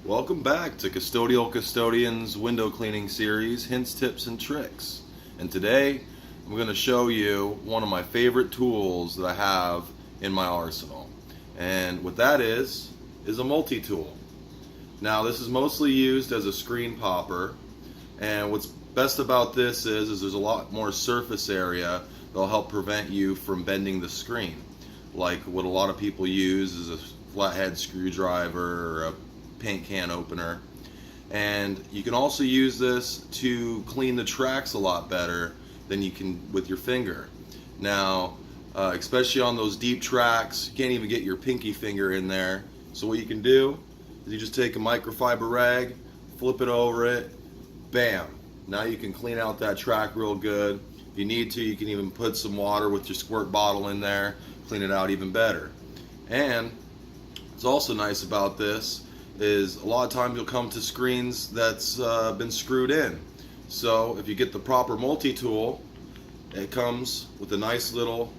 Welcome back to Custodial Custodian's window cleaning series, Hints, Tips, and Tricks. And today I'm going to show you one of my favorite tools that I have in my arsenal. And what that is a multi-tool. Now this is mostly used as a screen popper, and what's best about this is there's a lot more surface area that'll help prevent you from bending the screen. Like what a lot of people use is a flathead screwdriver or a paint can opener. And you can also use this to clean the tracks a lot better than you can with your finger. Now, especially on those deep tracks, you can't even get your pinky finger in there. So what you can do is you just take a microfiber rag, flip it over it, bam. Now you can clean out that track real good. If you need to, you can even put some water with your squirt bottle in there, clean it out even better. And what's also nice about this is a lot of times you'll come to screens that's been screwed in. So if you get the proper multi-tool, it comes with a nice little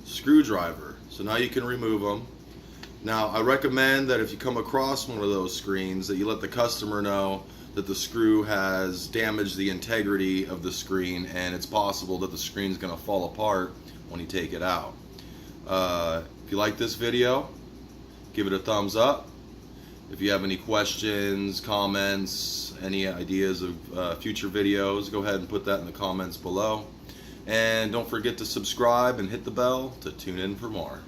screwdriver. So now you can remove them. Now I recommend that if you come across one of those screens that you let the customer know that the screw has damaged the integrity of the screen and it's possible that the screen's going to fall apart when you take it out. If you like this video, give it a thumbs up. If you have any questions, comments, any ideas of future videos, go ahead and put that in the comments below. And don't forget to subscribe and hit the bell to tune in for more.